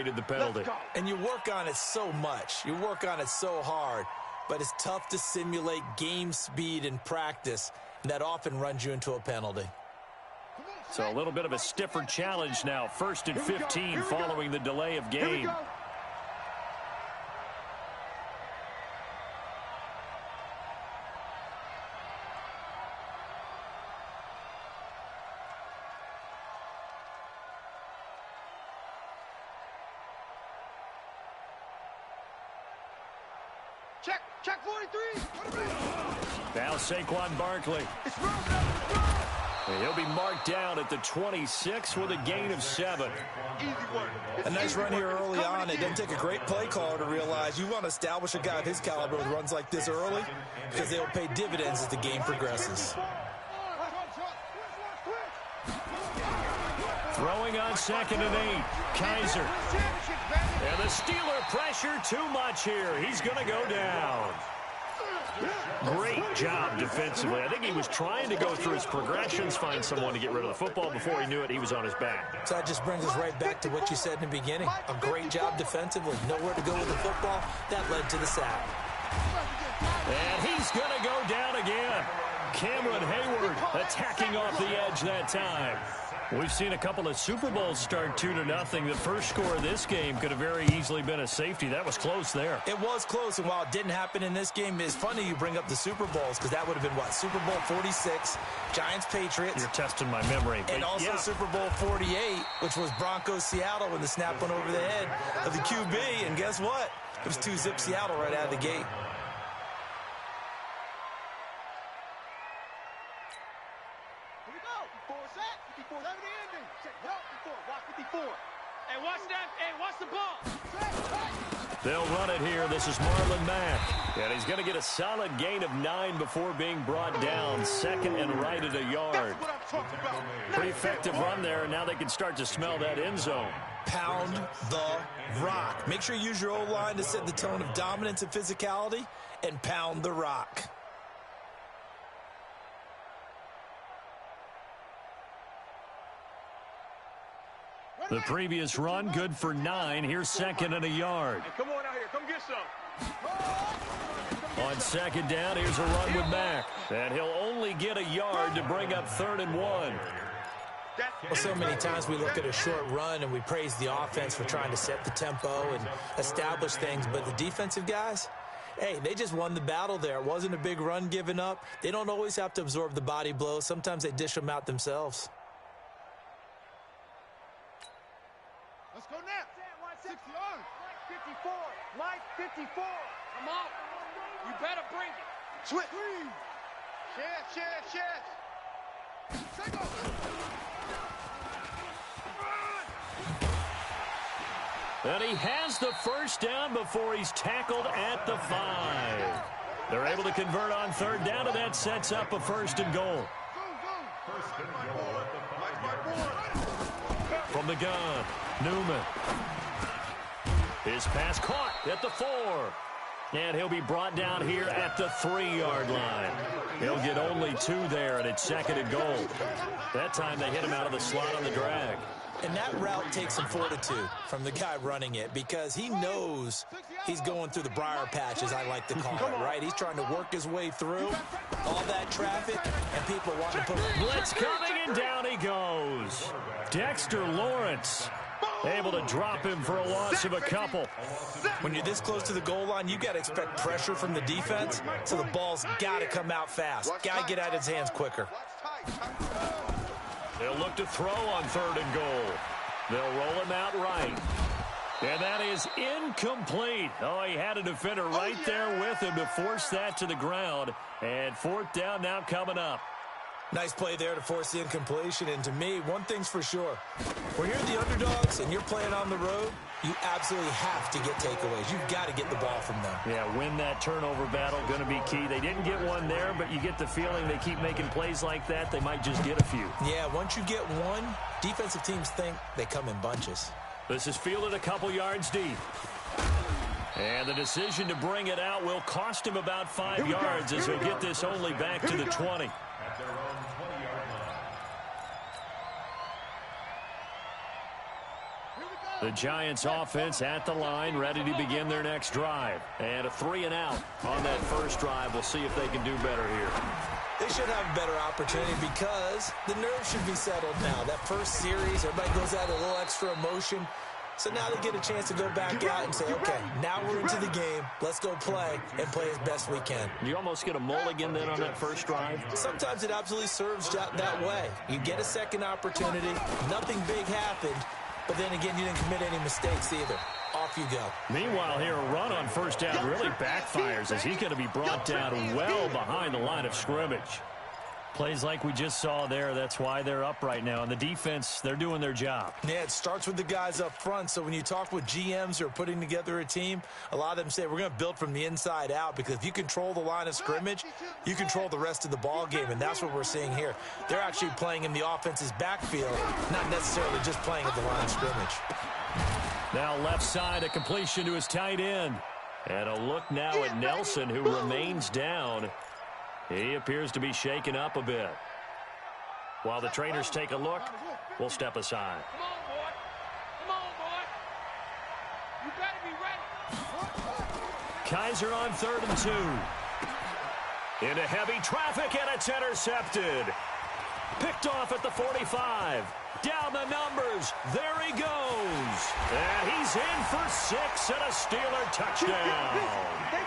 created the penalty. And you work on it so much. You work on it so hard. But it's tough to simulate game speed in practice, and that often runs you into a penalty. So a little bit of a stiffer challenge now. 1st and 15 following the delay of game. Check 43. Now Saquon Barkley. And he'll be marked down at the 26 with a gain of 7. A nice run here early on. It doesn't take a great play caller to realize you want to establish a guy of his caliber with runs like this early because they'll pay dividends as the game progresses. Throwing on 2nd and 8. Kaiser. And the Steeler pressure too much here. He's going to go down. Great job defensively. I think he was trying to go through his progressions, find someone to get rid of the football. Before he knew it, he was on his back. So that just brings us right back to what you said in the beginning. A great job defensively. Nowhere to go with the football. That led to the sack. And he's going to go down again. Cameron Hayward attacking off the edge that time. We've seen a couple of Super Bowls start 2-0. The first score of this game could have very easily been a safety. That was close there. It was close, and while it didn't happen in this game, it's funny you bring up the Super Bowls because that would have been, what, Super Bowl 46, Giants-Patriots. You're testing my memory. And also Super Bowl 48, which was Broncos-Seattle when the snap went over the head of the QB. And guess what? It was 2-zip Seattle right out of the gate. They'll run it here. This is Marlon Mack. And he's going to get a solid gain of 9 before being brought down. 2nd and right at a yard. Pretty effective run there, and now they can start to smell that end zone. Pound the rock. Make sure you use your O-line to set the tone of dominance and physicality, and pound the rock. The previous run, good for 9. Here's 2nd and a yard. Hey, come on out here. Come get some. On 2nd down, here's a run with Mack. And he'll only get a yard to bring up 3rd and 1. Well, so many times we look at a short run and we praise the offense for trying to set the tempo and establish things. But the defensive guys, hey, they just won the battle there. It wasn't a big run given up. They don't always have to absorb the body blows. Sometimes they dish them out themselves. Let's go now. 60 yards. Mike 54. Mike 54. Come on. You better bring it. Switch. Share. Take over. And he has the first down before he's tackled at the 5. They're able to convert on 3rd down, and that sets up a 1st and goal. From the gun, Newman. His pass caught at the 4. And he'll be brought down here at the 3-yard line. He'll get only 2 there, and it's 2nd and goal. That time they hit him out of the slot on the drag. And that route takes some fortitude from the guy running it because he knows he's going through the briar patch, as I like to call it, right? He's trying to work his way through all that traffic, and people want to put... Blitz coming, and down he goes. Dexter Lawrence able to drop him for a loss of a couple. When you're this close to the goal line, you got to expect pressure from the defense, so the ball's got to come out fast. Got to get out of his hands quicker. They'll look to throw on 3rd and goal. They'll roll him out right. And that is incomplete. Oh, he had a defender right there with him to force that to the ground. And 4th down now coming up. Nice play there to force the incompletion. And to me, one thing's for sure. When you're the underdogs and you're playing on the road, you absolutely have to get takeaways. You've got to get the ball from them. Yeah, win that turnover battle, going to be key. They didn't get one there, but you get the feeling they keep making plays like that, they might just get a few. Yeah, once you get one, defensive teams think they come in bunches. This is fielded a couple yards deep. And the decision to bring it out will cost him about 5 yards as he'll get this only back to the 20. The Giants offense at the line, ready to begin their next drive. And a 3-and-out on that first drive. We'll see if they can do better here. They should have a better opportunity because the nerves should be settled now. That first series, everybody goes out a little extra emotion. So now they get a chance to go back out and say, okay, now we're into the game. Let's go play and play as best we can. You almost get a mulligan then on that first drive? Sometimes it absolutely serves that way. You get a second opportunity. Nothing big happened. But then again, you didn't commit any mistakes either. Off you go. Meanwhile, here, a run on first down really backfires as he's going to be brought down well behind the line of scrimmage. Plays like we just saw there, that's why they're up right now. And the defense, they're doing their job. Yeah, it starts with the guys up front. So when you talk with GMs who are putting together a team, a lot of them say we're going to build from the inside out, because if you control the line of scrimmage, you control the rest of the ball game, and that's what we're seeing here. They're actually playing in the offense's backfield, not necessarily just playing at the line of scrimmage. Now left side, a completion to his tight end. And a look now at Nelson, who remains down. He appears to be shaken up a bit. While the trainers take a look, we'll step aside. Come on, boy. Come on, boy. You better be ready. Kizer on 3rd and 2. Into heavy traffic, and it's intercepted. Picked off at the 45. Down the numbers. There he goes. And he's in for 6 and a Steeler touchdown.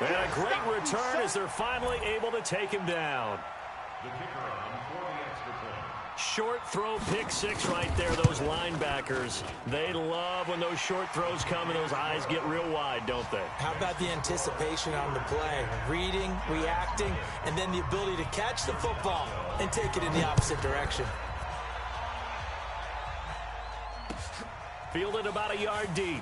And a great return as they're finally able to take him down. Short throw, pick 6 right there. Those linebackers, they love when those short throws come and those eyes get real wide, don't they? How about the anticipation on the play? Reading, reacting, and then the ability to catch the football and take it in the opposite direction. Fielded about a yard deep.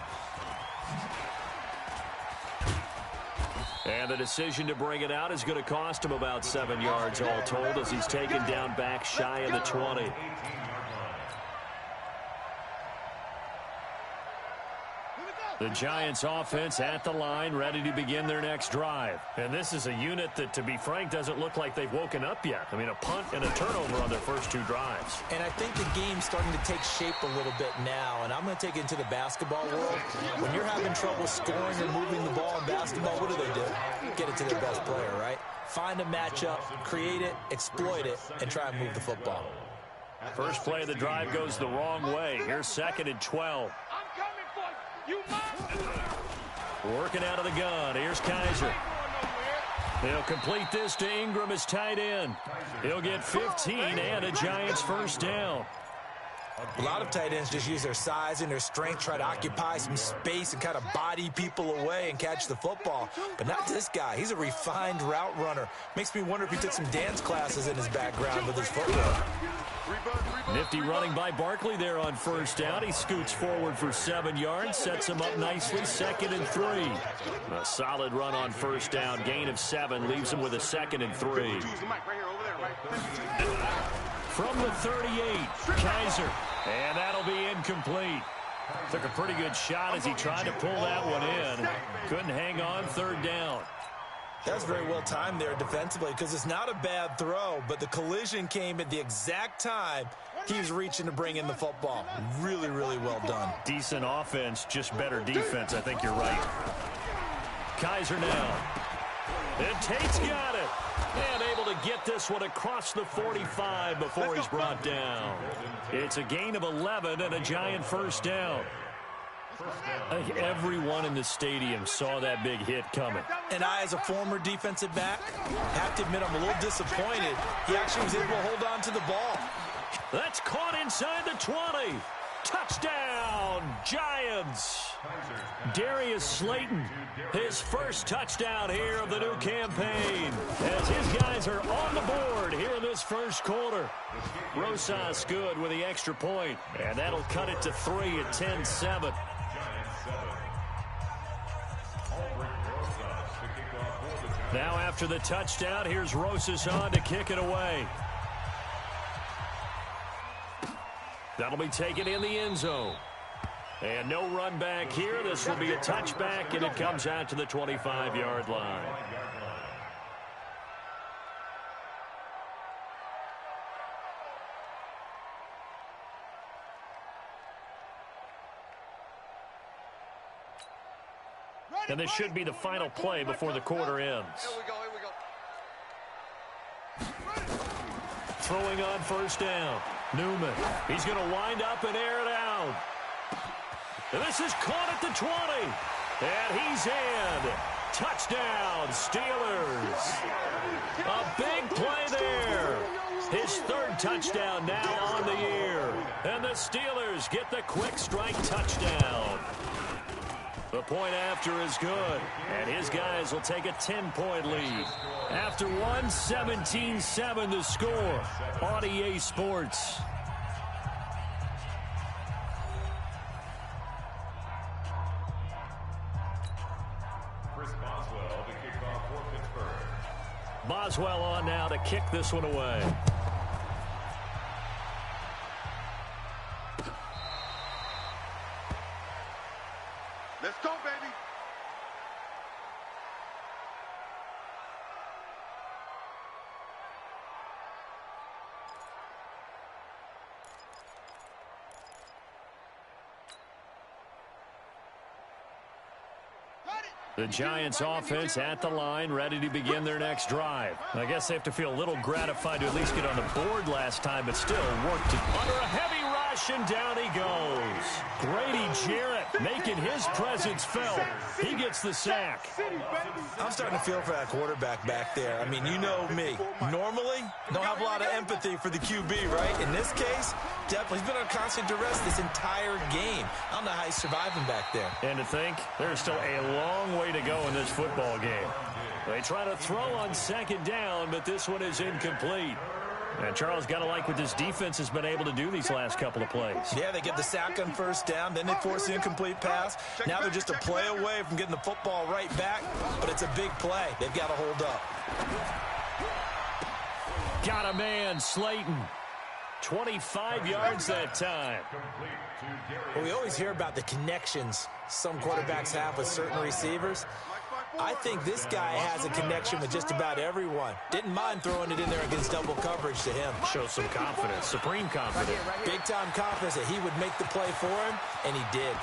And the decision to bring it out is going to cost him about 7 yards all told, as he's taken down back shy of the 20. The Giants offense at the line, ready to begin their next drive. And this is a unit that, to be frank, doesn't look like they've woken up yet. I mean, a punt and a turnover on their first 2 drives. And I think the game's starting to take shape a little bit now, and I'm going to take it into the basketball world. When you're having trouble scoring or moving the ball in basketball, what do? Get it to their best player, right? Find a matchup, create it, exploit it, and try and move the football. First play of the drive goes the wrong way. Here's 2nd and 12. I'm coming for you. You must. Working out of the gun. Here's Kizer. They'll complete this to Ingram as tight end. He'll get 15 and a Giants first down. A lot of tight ends just use their size and their strength, try to occupy some space and kind of body people away and catch the football. But not this guy. He's a refined route runner. Makes me wonder if he took some dance classes in his background with his footwork. Nifty running by Barkley there on first down. He scoots forward for 7 yards, sets him up nicely, 2nd and 3. A solid run on first down, gain of 7, leaves him with a 2nd and 3. From the 38, Kizer, and that'll be incomplete. Took a pretty good shot as he tried to pull that one in. Couldn't hang on, 3rd down. That's very well timed there defensively, because it's not a bad throw, but the collision came at the exact time he was reaching to bring in the football. Really, really well done. Decent offense, just better defense. I think you're right. Kizer now. And Tate's got it. And able to get this one across the 45 before he's brought down. It's a gain of 11 and a Giant first down. I think everyone in the stadium saw that big hit coming. And I, as a former defensive back, have to admit I'm a little disappointed. He actually was able to hold on to the ball. That's caught inside the 20. Touchdown, Giants. Darius Slayton, his first touchdown here of the new campaign, as his guys are on the board here in this first quarter. Rosas good with the extra point, and that'll cut it to 3 at 10-7. Now after the touchdown, here's Rosas on to kick it away. That'll be taken in the end zone. And no run back here. This will be a touchback, and it comes out to the 25-yard line. And this should be the final play before the quarter ends. Here we go, here we go. Throwing on first down. Newman. He's going to wind up and air it out. And this is caught at the 20. And he's in. Touchdown, Steelers. A big play there. His third touchdown now on the year. And the Steelers get the quick strike touchdown. The point after is good. And his guys will take a 10-point lead. After one, 17-7 the score on EA Sports. Boswell on now to kick this one away. Let's go, baby. The Giants offense at the line, ready to begin their next drive. I guess they have to feel a little gratified to at least get on the board last time, but still worked it. Under a heavy rush, and down he goes. Grady Jarrett making his presence felt. He gets the sack. I'm starting to feel for that quarterback back there. I mean, you know me. Normally, don't have a lot of empathy for the QB, right? In this case, definitely. He's been under constant duress this entire game. I don't know how he's surviving back there. And to think, there's still a long way to go in this football game. They try to throw on second down, but this one is incomplete. And Charles, got to like what this defense has been able to do these last couple of plays. Yeah, they get the sack on first down, then they force the incomplete pass. Now they're just a play away from getting the football right back, but it's a big play. They've got to hold up. Got a man, Slayton. 25 yards that time. Well, we always hear about the connections some quarterbacks have with certain receivers. I think this guy has a connection with just about everyone. Didn't mind throwing it in there against double coverage to him. Shows some confidence, supreme confidence. Big-time confidence that he would make the play for him, and he did.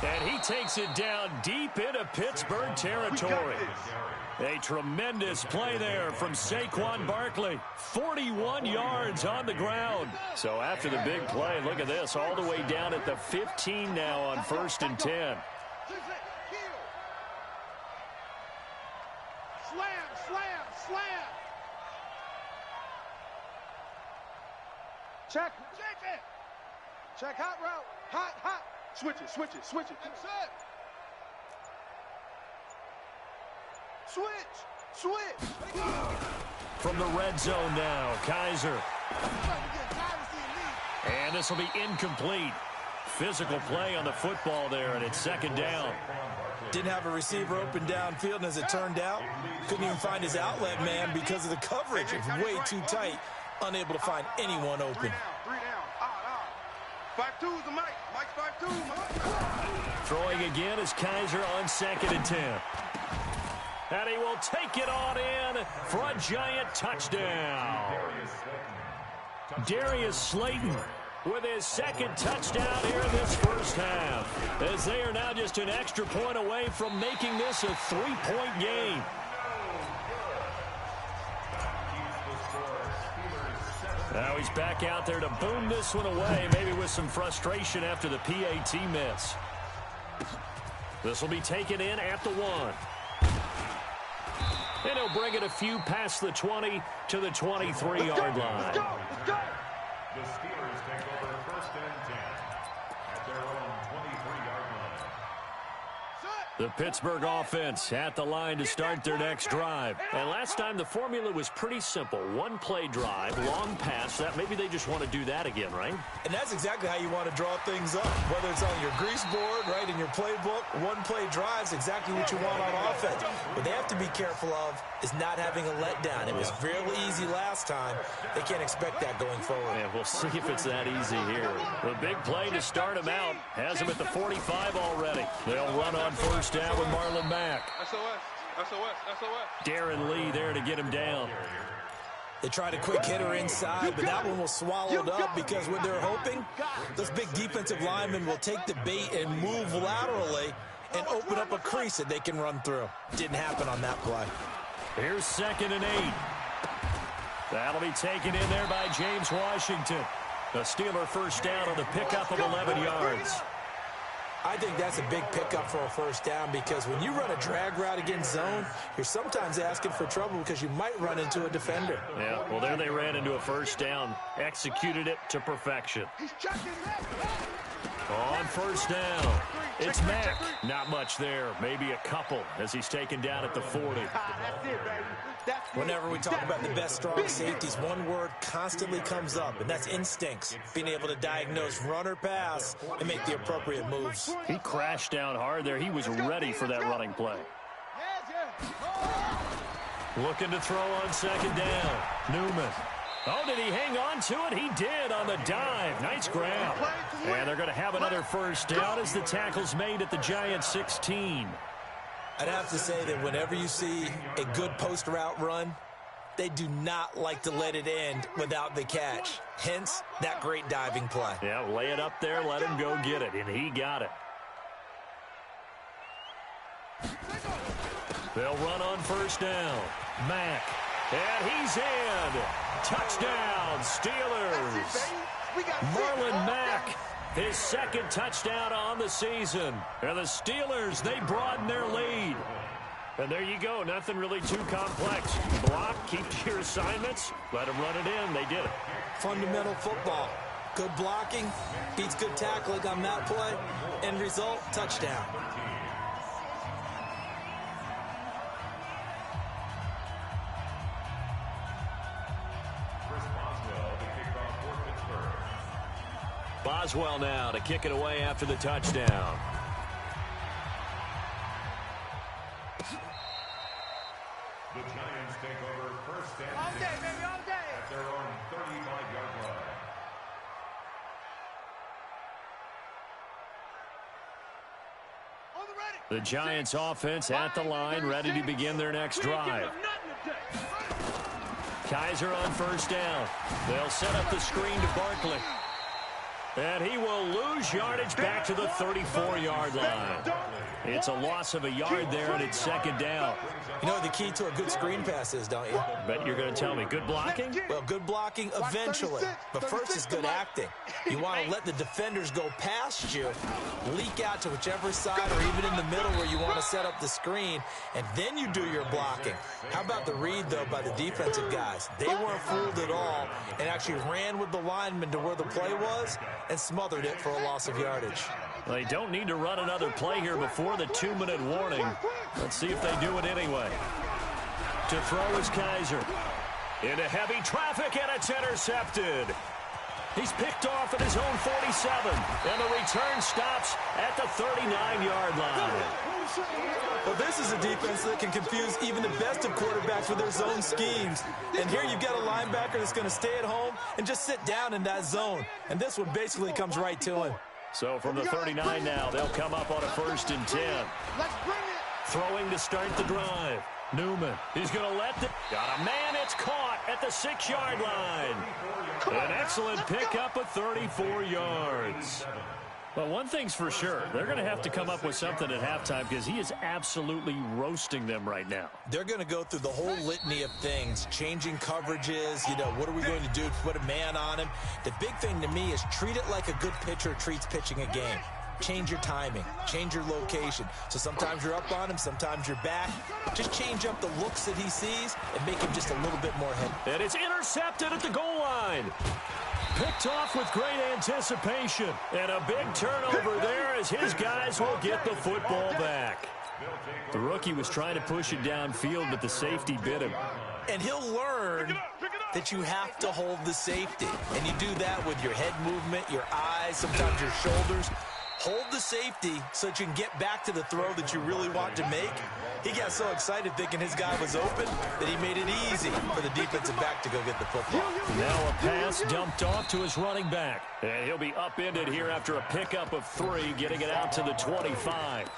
And he takes it down deep into Pittsburgh territory. A tremendous play there from Saquon Barkley. 41 yards on the ground. So after the big play, look at this, all the way down at the 15 now on 1st and 10. Slam, slam, slam. Check it. Check hot route. Hot. Switch it. That's it. Switch. From the red zone now, Kaiser. And this will be incomplete. Physical play on the football there, and it's second down. Didn't have a receiver open downfield, and as it turned out, couldn't even find his outlet man because of the coverage. It was way too tight, unable to find anyone open. 3 down. 5-2's the Mike. Mike's 5-2. Throwing again is Kaiser on 2nd and 10. And he will take it on in for a giant touchdown. Darius Slayton with his second touchdown here in this first half, as they are now just an extra point away from making this a 3-point game. Now he's back out there to boom this one away, maybe with some frustration after the PAT miss. This will be taken in at the 1. And he'll bring it a few past the 20 to the 23-yard line. Let's go. The Steelers take over 1st and 10 at their own 23-yard line. The Pittsburgh offense at the line to start their next drive. And last time the formula was pretty simple. One play drive, long pass. That maybe they just want to do that again, right? And that's exactly how you want to draw things up. Whether it's on your grease board, right, in your playbook, one play drives exactly what you want on offense. What they have to be careful of is not having a letdown. It was real easy last time. They can't expect that going forward. Yeah, we'll see if it's that easy here. The big play to start him out has him at the 45 already. They'll run on first down with Marlon Mack. SOS. Darren Lee there to get him down. They tried a quick hitter inside, but that one was swallowed up because what they're hoping, those big defensive linemen will take the bait and move laterally and open up a crease that they can run through. Didn't happen on that play. Here's 2nd and 8. That'll be taken in there by James Washington. The Steeler first down on the pickup of 11 yards. I think that's a big pickup for a first down because when you run a drag route against zone, you're sometimes asking for trouble because you might run into a defender. Yeah, well, there they ran into a first down. Executed it to perfection. On first down, it's Mack. Not much there, maybe a couple as he's taken down at the 40. Whenever we talk about the best strong safeties, one word constantly comes up, and that's instincts. Being able to diagnose run or pass and make the appropriate moves. He crashed down hard there. He was ready for that running play. Looking to throw on 2nd down. Newman. Oh, did he hang on to it? He did on the dive. Nice grab. And they're going to have another first down as the tackle's made at the Giants 16. I'd have to say that whenever you see a good post route run, they do not like to let it end without the catch. Hence, that great diving play. Yeah, lay it up there, let him go get it, and he got it. They'll run on first down. Mack. And he's in. Touchdown, Steelers. Marlon Mack, his 2nd touchdown on the season. And the Steelers, they broaden their lead. And there you go, nothing really too complex. Block, keep to your assignments, let them run it in. They did it. Fundamental football. Good blocking, beats good tackling on that play. End result, touchdown. Boswell now to kick it away after the touchdown. The Giants take over 1st and 10 All day, baby, all day. at their own 35-yard line. On the ready. The Giants offense at the line, ready to begin their next drive. Kaiser on first down. They'll set up the screen to Barkley. And he will lose yardage back to the 34-yard line. It's a loss of a yard there, and it's 2nd down. You know what the key to a good screen pass is, don't you? Bet you're going to tell me. Good blocking? Well, good blocking eventually. But first is good acting. You want to let the defenders go past you, leak out to whichever side or even in the middle where you want to set up the screen, and then you do your blocking. How about the read, though, by the defensive guys? They weren't fooled at all and actually ran with the lineman to where the play was and smothered it for a loss of yardage. They don't need to run another play here before the 2-minute warning. Let's see if they do it anyway. To throw is Kaiser. Into heavy traffic, and it's intercepted. He's picked off at his own 47, and the return stops at the 39-yard line. Well, this is a defense that can confuse even the best of quarterbacks with their zone schemes. And here you've got a linebacker that's going to stay at home and just sit down in that zone. And this one basically comes right to him. So from the 39 now, they'll come up on a 1st and 10. Let's bring it. Throwing to start the drive. Newman, he's going to let the... Got a man, it's caught at the 6-yard line. An excellent pickup of 34 yards. Well, one thing's for sure. They're going to have to come up with something at halftime because he is absolutely roasting them right now. They're going to go through the whole litany of things, changing coverages, you know, what are we going to do to put a man on him? The big thing to me is treat it like a good pitcher treats pitching a game. Change your timing, change your location. So sometimes you're up on him, sometimes you're back. Just change up the looks that he sees and make him just a little bit more heavy. And it's intercepted at the goal line. Picked off with great anticipation. And a big turnover there as his guys will get the football back. The rookie was trying to push it downfield, but the safety bit him. And he'll learn that you have to hold the safety. And you do that with your head movement, your eyes, sometimes your shoulders. Hold the safety so that you can get back to the throw that you really want to make. He got so excited thinking his guy was open that he made it easy for the defensive back to go get the football. Now a pass dumped off to his running back. And he'll be upended here after a pickup of 3, getting it out to the 25.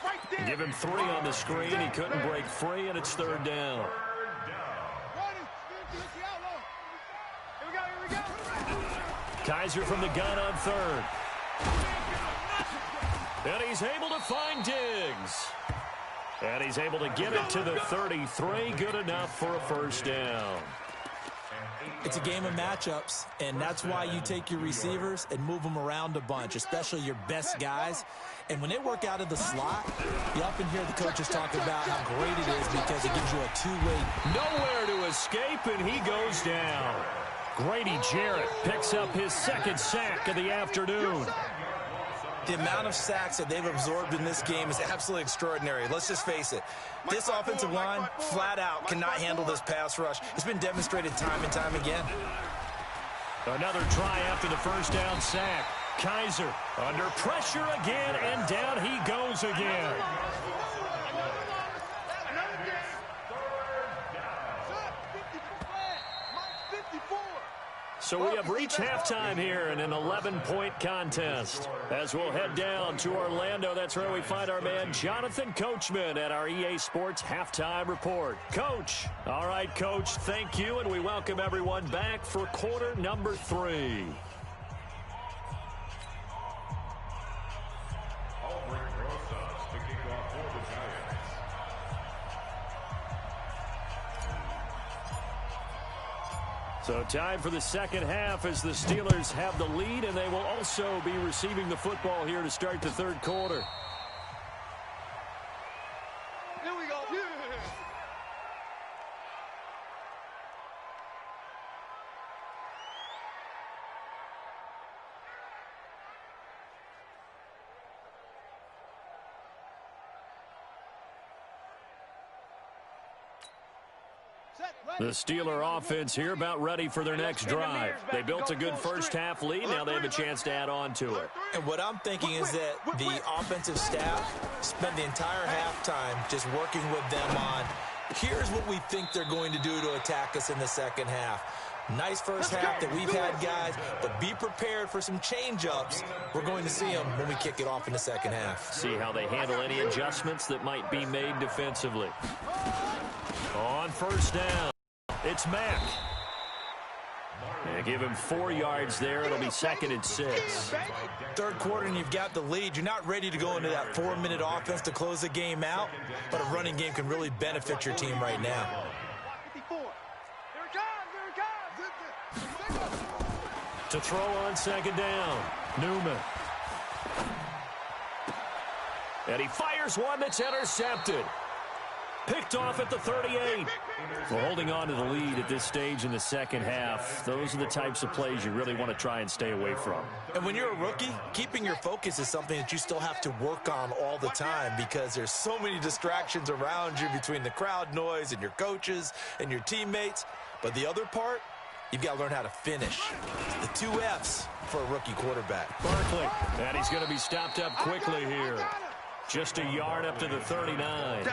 Give him 3 on the screen. He couldn't break free, and it's 3rd down. Kaiser from the gun on 3rd. And he's able to find Diggs. Jennings. And he's able to get it to the 33. Good enough for a first down. It's a game of matchups, and that's why you take your receivers and move them around a bunch, especially your best guys. And when they work out of the slot, you often hear the coaches talk about how great it is because it gives you a two-way. Nowhere to escape, and he goes down. Grady Jarrett picks up his second sack of the afternoon. The amount of sacks that they've absorbed in this game is absolutely extraordinary. Let's just face it. This offensive line, flat out, cannot handle this pass rush. It's been demonstrated time and time again. Another try after the first down sack. Kaiser under pressure again, and down he goes again. So we have reached halftime here in an 11-point contest. As we'll head down to Orlando, that's where we find our man Jonathan Coachman at our EA Sports Halftime Report. Coach. All right, Coach, thank you, and we welcome everyone back for quarter number 3. So time for the second half as the Steelers have the lead, and they will also be receiving the football here to start the third quarter. Here we go. The Steeler offense here about ready for their next drive. They built a good first-half lead. Now they have a chance to add on to it. And what I'm thinking is that the offensive staff spent the entire halftime just working with them on, here's what we think they're going to do to attack us in the second half. Nice first half that we've had, guys, but be prepared for some change-ups. We're going to see them when we kick it off in the second half. See how they handle any adjustments that might be made defensively. On first down, it's Mack. They give him 4 yards there. It'll be 2nd and 6. Third quarter, and you've got the lead. You're not ready to go into that 4-minute offense to close the game out, but a running game can really benefit your team right now. To throw on second down, Newman. And he fires one that's intercepted. Picked off at the 38. Well, holding on to the lead at this stage in the second half, those are the types of plays you really want to try and stay away from. And when you're a rookie, keeping your focus is something that you still have to work on all the time because there's so many distractions around you between the crowd noise and your coaches and your teammates. But the other part, you've got to learn how to finish. The 2 F's for a rookie quarterback. Barkley, and he's going to be stopped up quickly here. Just a yard up to the 39.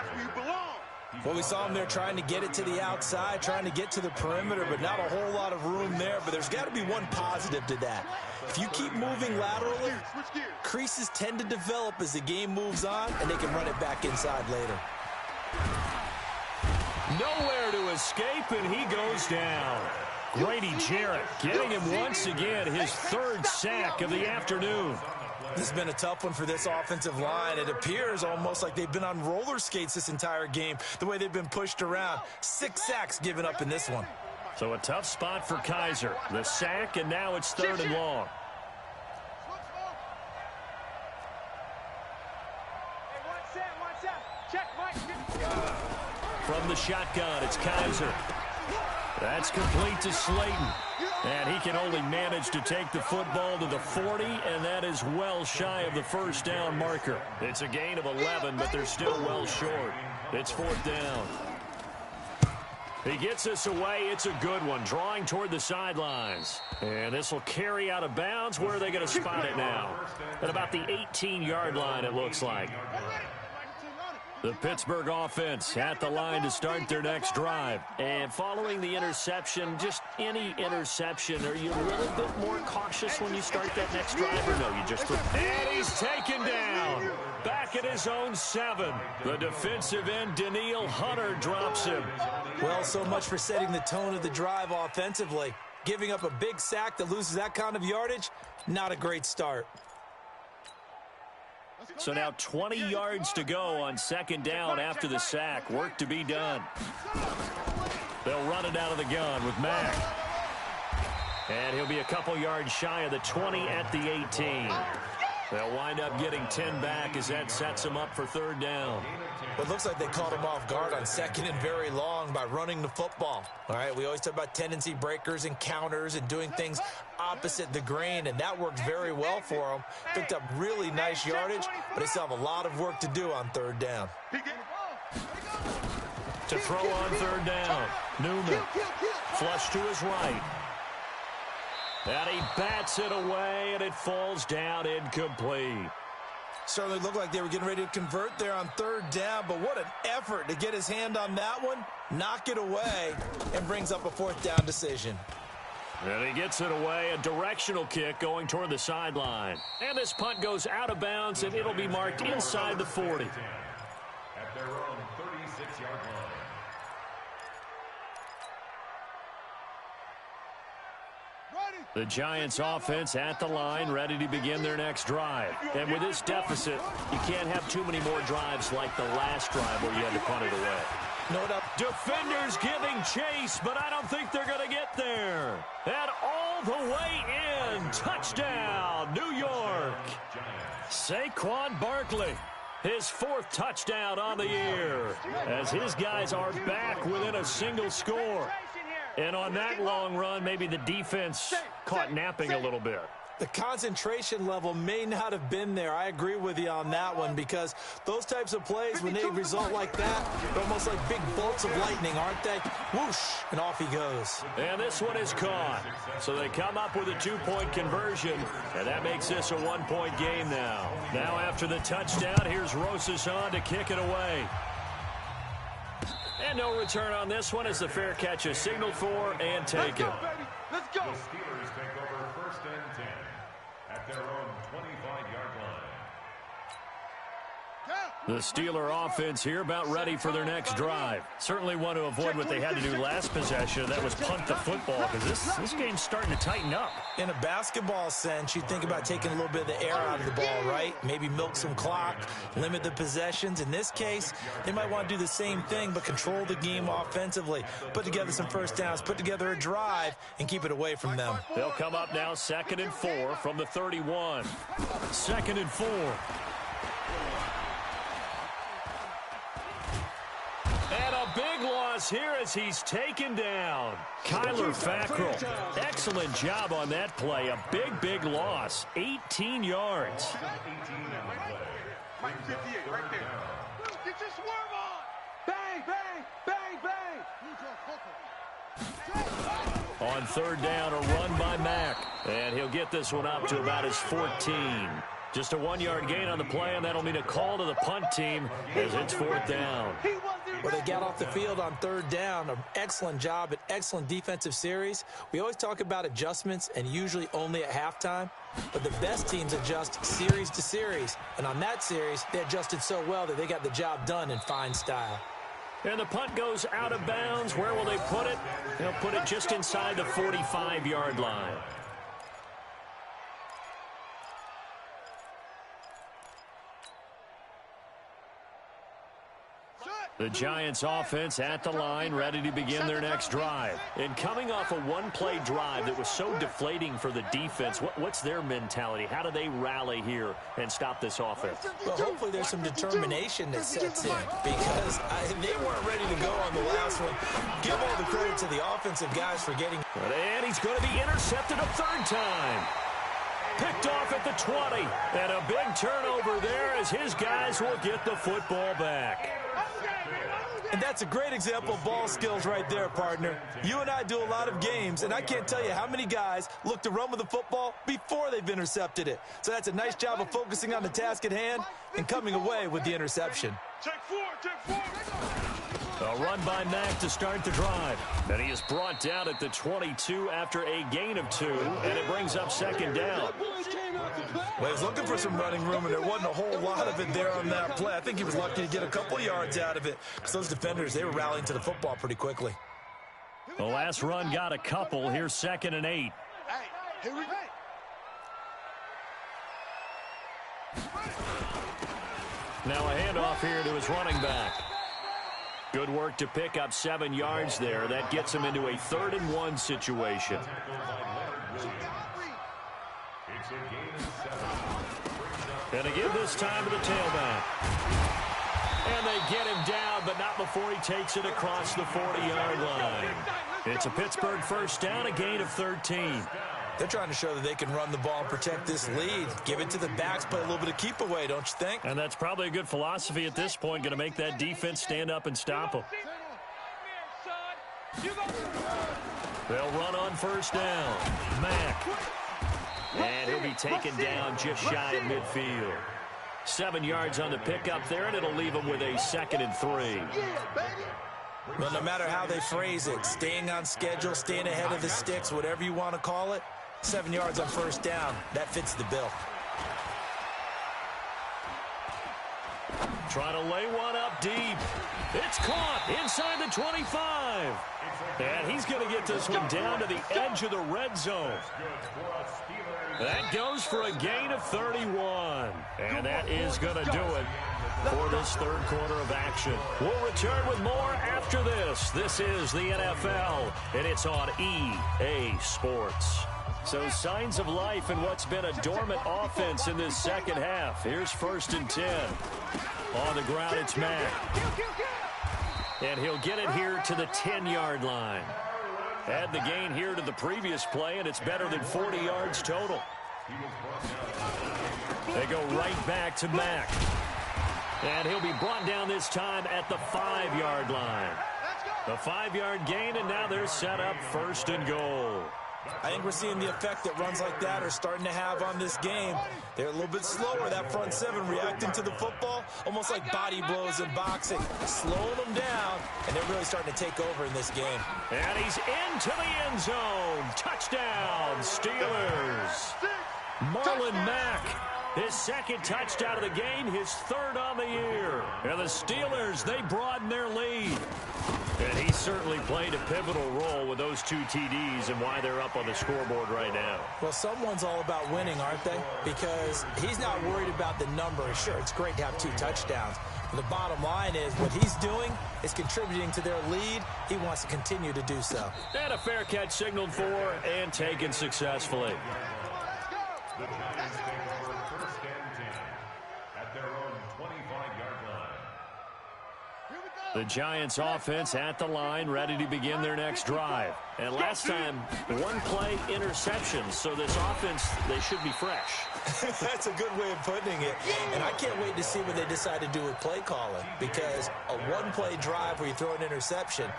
Well, we saw him there trying to get it to the outside, trying to get to the perimeter, but not a whole lot of room there. But there's got to be one positive to that. If you keep moving laterally, creases tend to develop as the game moves on, and they can run it back inside later. Nowhere to escape, and he goes down. Grady Jarrett getting him once again, his 3rd sack of the afternoon. This has been a tough one for this offensive line. It appears almost like they've been on roller skates this entire game, the way they've been pushed around. 6 sacks given up in this one. So a tough spot for Kaiser. The sack, and now it's 3rd and long. From the shotgun, it's Kaiser. That's complete to Slayton. And he can only manage to take the football to the 40, and that is well shy of the first down marker. It's a gain of 11, but they're still well short. It's 4th down. He gets us away. It's a good one, drawing toward the sidelines. And this will carry out of bounds. Where are they going to spot it now? At about the 18-yard line, it looks like. The Pittsburgh offense at the line to start their next drive. And following the interception, just any interception, are you a little bit more cautious when you start that next drive, or no, you just... And he's taken down. Back at his own 7. The defensive end, Danielle Hunter, drops him. Well, so much for setting the tone of the drive offensively. Giving up a big sack that loses that kind of yardage, not a great start. So now 20 yards to go on second down after the sack. Work to be done. They'll run it out of the gun with Mack. And he'll be a couple yards shy of the 20 at the 18. They'll wind up getting 10 back as that sets them up for third down. Well, it looks like they caught him off guard on second and very long by running the football. All right, we always talk about tendency breakers and counters and doing things opposite the grain, and that worked very well for them. Picked up really nice yardage, but they still have a lot of work to do on third down. To throw on third down, Newman. Flush to his right. And he bats it away, and it falls down incomplete. Certainly looked like they were getting ready to convert there on third down, but what an effort to get his hand on that one, knock it away, and brings up a fourth down decision. And he gets it away, a directional kick going toward the sideline. And this punt goes out of bounds, and it'll be marked inside the 40. At their own 36-yard line. The Giants offense at the line, ready to begin their next drive. And with this deficit, you can't have too many more drives like the last drive where you had to punt it away. No doubt. Defenders giving chase, but I don't think they're going to get there. And all the way in. Touchdown, New York. Saquon Barkley. His fourth touchdown on the year as his guys are back within a single score. And on that long run, maybe the defense caught napping a little bit. The concentration level may not have been there. I agree with you on that one because those types of plays, when they result like that, they're almost like big bolts of lightning, aren't they? Whoosh, and off he goes. And this one is caught. So they come up with a 2-point conversion, and that makes this a 1-point game now. Now after the touchdown, here's Rosas on to kick it away. And no return on this one as the fair catch is signaled for and taken. Let's go. The Steelers take over first and 10 at their own 25-yard line. The Steeler offense here about ready for their next drive. Certainly want to avoid what they had to do last possession. That was punt the football because this game's starting to tighten up. In a basketball sense, you think about taking a little bit of the air out of the ball, right? Maybe milk some clock, limit the possessions. In this case, they might want to do the same thing but control the game offensively. Put together some first downs, put together a drive, and keep it away from them. They'll come up now 2nd and 4 from the 31. 2nd and 4. And a big loss here as he's taken down. Kyler Fackrell, excellent job on that play. A big loss. 18 yards. Mike 58 right there. Get your swerve on. Bang, bang, bang, bang. On third down, a run by Mack. And he'll get this one up to about his 14. Just a 1-yard gain on the play, and that'll mean a call to the punt team as it's 4th down. Well, they got off the field on third down. An excellent job, an excellent defensive series. We always talk about adjustments and usually only at halftime. But the best teams adjust series to series. And on that series, they adjusted so well that they got the job done in fine style. And the punt goes out of bounds. Where will they put it? They'll put it just inside the 45-yard line. The Giants offense at the line, ready to begin their next drive. And coming off a one-play drive that was so deflating for the defense, what's their mentality? How do they rally here and stop this offense? Well, hopefully there's some determination that sets in because they weren't ready to go on the last one. Give all the credit to the offensive guys for getting... And he's going to be intercepted a third time. Picked off at the 20. And a big turnover there as his guys will get the football back. And that's a great example of ball skills right there, partner. You and I do a lot of games, and I can't tell you how many guys look to run with the football before they've intercepted it. So that's a nice job of focusing on the task at hand and coming away with the interception. Check four. A run by Mack to start the drive. And he is brought down at the 22 after a gain of 2, and it brings up 2nd down. Well, he was looking for some running room, and there wasn't a whole lot of it there on that play. I think he was lucky to get a couple yards out of it because those defenders, they were rallying to the football pretty quickly. The last run got a couple. Here's 2nd and 8. Hey, here we go. Now a handoff here to his running back. Good work to pick up 7 yards there. That gets him into a 3rd-and-1 situation. And they give this time to the tailback. And they get him down, but not before he takes it across the 40-yard line. It's a Pittsburgh first down, a gain of 13. They're trying to show that they can run the ball and protect this lead. Give it to the backs, play a little bit of keep away, don't you think? And that's probably a good philosophy at this point, going to make that defense stand up and stop them. They'll run on first down. Mack. And he'll be taken down just shy of midfield. 7 yards on the pickup there, and it'll leave him with a 2nd and 3. Well, no matter how they phrase it, staying on schedule, staying ahead of the sticks, whatever you want to call it, 7 yards on first down, that fits the bill. Trying to lay one up deep. It's caught inside the 25. And he's going to get this one down to the edge of the red zone. That goes for a gain of 31. And that is going to do it for this 3rd quarter of action. We'll return with more after this. This is the NFL, and it's on EA Sports. So signs of life in what's been a dormant offense in this second half. Here's 1st and 10. On the ground, it's Mack. And he'll get it here to the 10-yard line. Add the gain here to the previous play, and it's better than 40 yards total. They go right back to Mack. And he'll be brought down this time at the 5-yard line. The 5-yard gain, and now they're set up 1st and goal. I think we're seeing the effect that runs like that are starting to have on this game. They're a little bit slower, that front 7, reacting to the football, almost like body blows in boxing. Slowing them down, and they're really starting to take over in this game. And he's into the end zone. Touchdown, Steelers. Marlon Mack, his 2nd touchdown of the game, his 3rd on the year. And the Steelers, they broaden their lead. And he certainly played a pivotal role with those 2 TDs and why they're up on the scoreboard right now. Well, someone's all about winning, aren't they? Because he's not worried about the number. Sure, it's great to have 2 touchdowns. But the bottom line is what he's doing is contributing to their lead. He wants to continue to do so. And a fair catch signaled for and taken successfully. The Giants take over 1st and 10 at their own 25-yard line. The Giants offense at the line, ready to begin their next drive. And last time, 1 play interception, so this offense, they should be fresh. That's a good way of putting it. And I can't wait to see what they decide to do with play calling, because a 1-play drive where you throw an interception,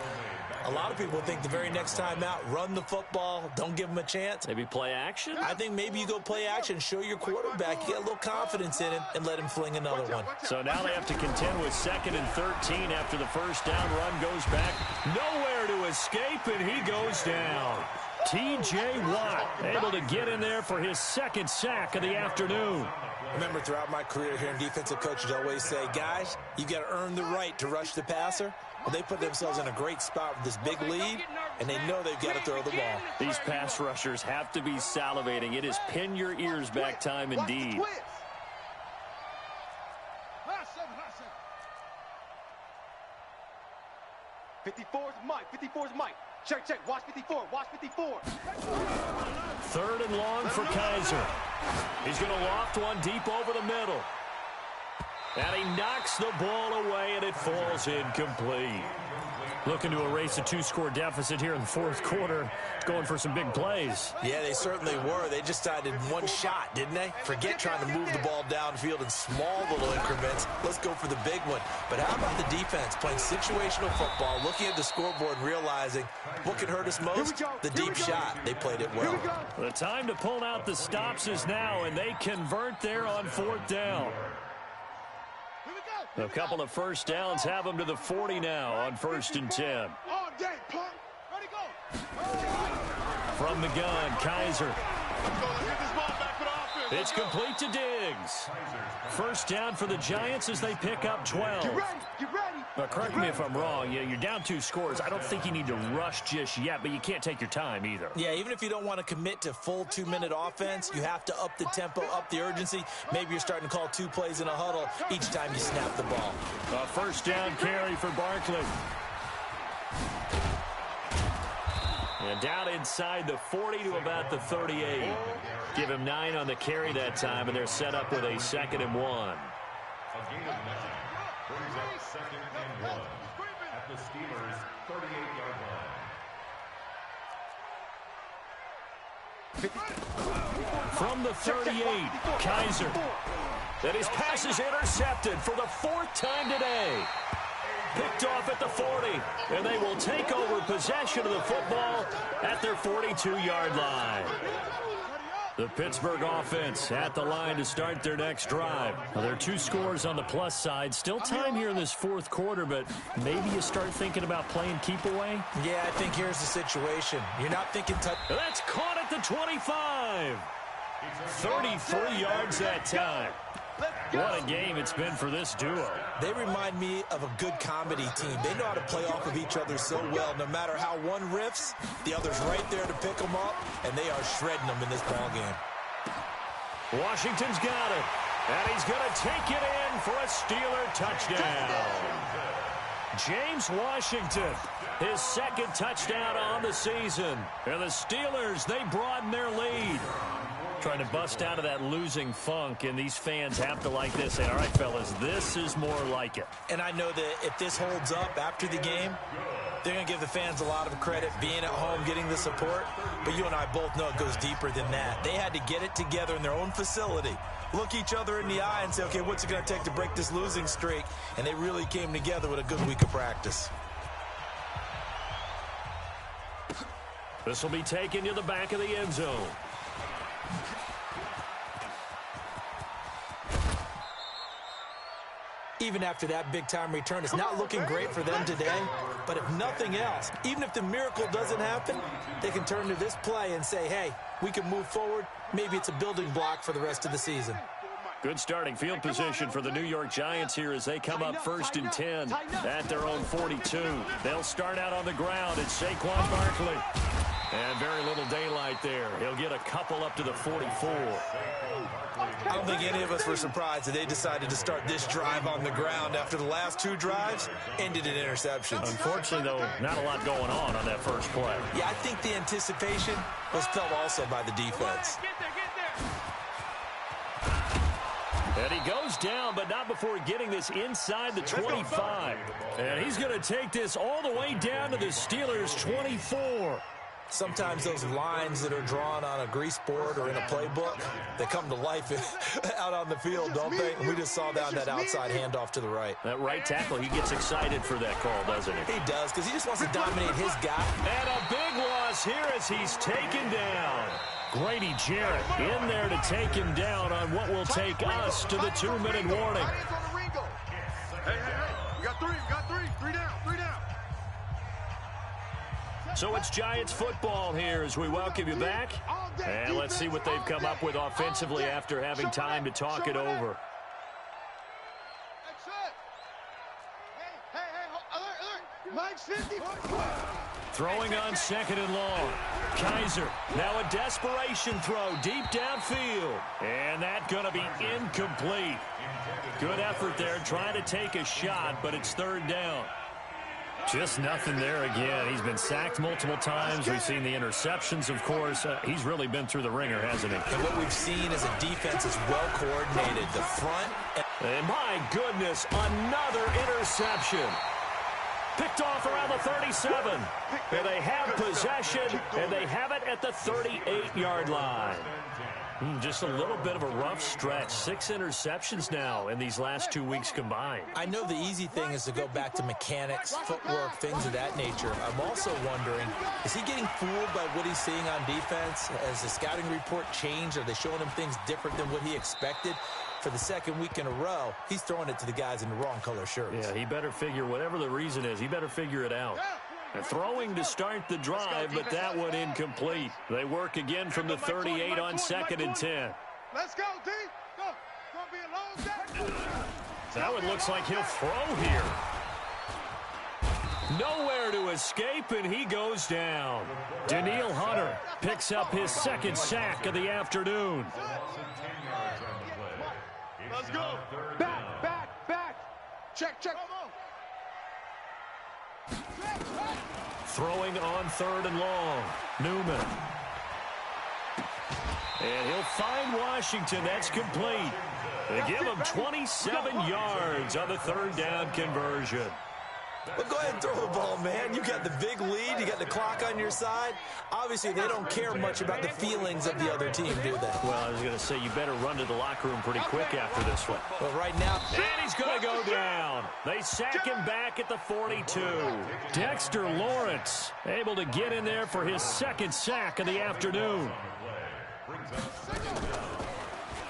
a lot of people think the very next time out, run the football, don't give them a chance. Maybe play action? I think maybe you go play action, show your quarterback, you get a little confidence in him, and let him fling another one. So now they have to contend with 2nd and 13 after the first down run goes back. Nowhere to escape, and he goes down. T.J. Watt able to get in there for his 2nd sack of the afternoon. Remember, throughout my career here in defensive coaches, I always say, guys, you got to earn the right to rush the passer. Well, they put themselves in a great spot with this big lead, and they know they've got to throw the ball. These pass rushers have to be salivating. It is pin your ears back time indeed. 54's Mike. 54's Mike. Check, check. Watch 54. Watch 54. 3rd and long for Kaiser. He's going to loft one deep over the middle. And he knocks the ball away, and it falls incomplete. Looking to erase a 2-score deficit here in the 4th quarter. Going for some big plays. Yeah, they certainly were. They just decided one shot, didn't they? Forget trying to move the ball downfield in small little increments. Let's go for the big one. But how about the defense playing situational football, looking at the scoreboard and realizing what can hurt us most? The deep shot. They played it well. The time to pull out the stops is now, and they convert there on 4th down. A couple of first downs have them to the 40 now on 1st and 10. From the gun, Kaiser. Let's go. Let's get this ball back for the offense. It's complete to Diggs. First down for the Giants as they pick up 12. Get ready. Now, correct me if I'm wrong. You're down 2 scores. I don't think you need to rush just yet, but you can't take your time either. Yeah, even if you don't want to commit to full 2-minute offense, you have to up the tempo, up the urgency. Maybe you're starting to call 2 plays in a huddle each time you snap the ball. A first down carry for Barkley. And down inside the 40 to about the 38. Give him 9 on the carry that time, and they're set up with a 2nd and 1. A gain of 9 brings up 2nd and 1 at the Steelers' 38-yard line. From the 38, Kaiser. And his pass is intercepted for the 4th time today. Picked off at the 40, and they will take over possession of the football at their 42-yard line. The Pittsburgh offense at the line to start their next drive. Now, there are 2 scores on the plus side. Still time here in this 4th quarter, but maybe you start thinking about playing keep away? Yeah, I think here's the situation. You're not thinking That's caught at the 25. 33 yards that time. What a game it's been for this duo. They remind me of a good comedy team. They know how to play off of each other so well. No matter how one riffs, the other's right there to pick them up, and they are shredding them in this ballgame. Washington's got it, and he's going to take it in for a Steeler touchdown. James Washington, his 2nd touchdown on the season. And the Steelers, they broaden their lead. Trying to bust out of that losing funk, and these fans have to like this. Say, all right, fellas, this is more like it. And I know that if this holds up after the game, they're going to give the fans a lot of credit, being at home, getting the support. But you and I both know it goes deeper than that. They had to get it together in their own facility, look each other in the eye and say, okay, what's it going to take to break this losing streak? And they really came together with a good week of practice. This will be taken to the back of the end zone. Even after that big-time return, it's not looking great for them today. But if nothing else, even if the miracle doesn't happen, they can turn to this play and say, hey, we can move forward. Maybe it's a building block for the rest of the season. Good starting field position for the New York Giants here as they come up 1st and 10 at their own 42. They'll start out on the ground. It's Saquon Barkley. And very little daylight there. He'll get a couple up to the 44. I don't think any of us were surprised that they decided to start this drive on the ground after the last 2 drives ended in interceptions. Unfortunately, though, not a lot going on that first play. Yeah, I think the anticipation was felt also by the defense. Get there. And he goes down, but not before getting this inside the 25. And he's going to take this all the way down to the Steelers' 24. Sometimes those lines that are drawn on a grease board or in a playbook, they come to life out on the field, don't they? And we just saw down that outside handoff to the right. That right tackle, he gets excited for that call, doesn't he? He does, because he just wants to dominate his guy. And a big loss here as he's taken down. Grady Jarrett in there to take him down on what will take us to the 2-minute warning. Hey, you got 3, three down. So it's Giants football here as we welcome you back. And let's see what they've come up with offensively after having time to talk it over. Mike's 50. Throwing on 2nd and long. Kaiser, now a desperation throw deep downfield. And that's going to be incomplete. Good effort there trying to take a shot, but it's 3rd down. Just nothing there again. He's been sacked multiple times. We've seen the interceptions, of course. He's really been through the ringer, hasn't he? And what we've seen is a defense is well coordinated. The front. And my goodness, another interception. Picked off around the 37. And they have possession, and they have it at the 38-yard line. Just a little bit of a rough stretch. 6 interceptions now in these last 2 weeks combined. I know the easy thing is to go back to mechanics, footwork, things of that nature. I'm also wondering, is he getting fooled by what he's seeing on defense? Has the scouting report changed? Are they showing him things different than what he expected? For the 2nd week in a row, he's throwing it to the guys in the wrong color shirts. Yeah, he better figure, whatever the reason is, he better figure it out. And throwing to start the drive, but that one incomplete. They work again from the 38 on 2nd and 10. Let's go, D. Go. Gonna be a long day. That one looks like he'll throw here. Nowhere to escape, and he goes down. Danielle Hunter picks up his second sack of the afternoon. Let's go. Back, back, back. Check, check. Throwing on 3rd and long. Newman. And he'll find Washington. That's complete. They give him 27 yards on the 3rd down conversion. Well, go ahead and throw the ball, man. You got the big lead. You got the clock on your side. Obviously, they don't care much about the feelings of the other team, do they? Well, I was going to say, you better run to the locker room pretty quick after this one. Well, right now... And he's going to go down. They sack him back at the 42. Dexter Lawrence able to get in there for his second sack of the afternoon.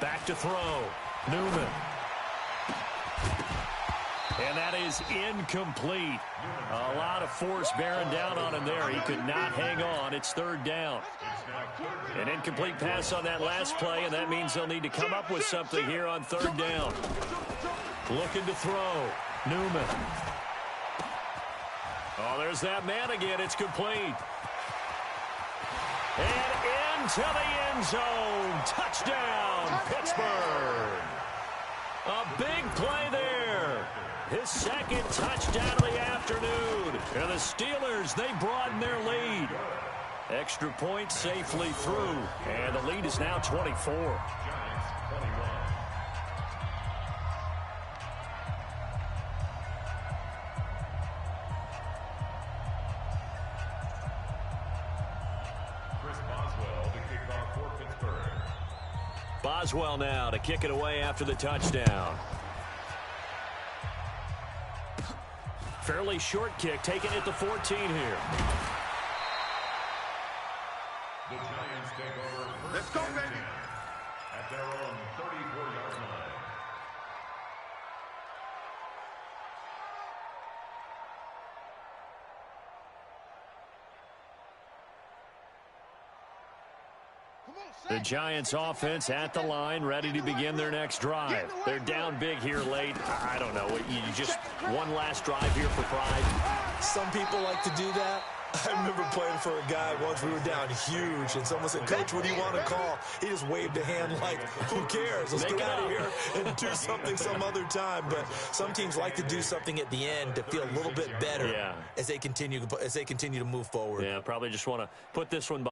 Back to throw. Newman. And that is incomplete. A lot of force bearing down on him there. He could not hang on. It's 3rd down. An incomplete pass on that last play, and that means they'll need to come up with something here on 3rd down. Looking to throw. Newman. Oh, there's that man again. It's complete. And into the end zone. Touchdown, Pittsburgh. A big play there. His second touchdown of the afternoon. And the Steelers, they broaden their lead. Extra point safely through. And the lead is now 24. Boswell now to kick it away after the touchdown. Fairly short kick, taken at the 14 here. The Giants take over. Let's go, baby. At their own 34-yard line. The Giants offense at the line, ready to begin their next drive. They're down big here late. I don't know. You just one last drive here for pride. Some people like to do that. I remember playing for a guy once. We were down huge, and someone said, "Coach, what do you want to call?" He just waved a hand like, "Who cares? Let's get out of here and do something some other time." But some teams like to do something at the end to feel a little bit better as they continue to move forward. Yeah, probably just want to put this one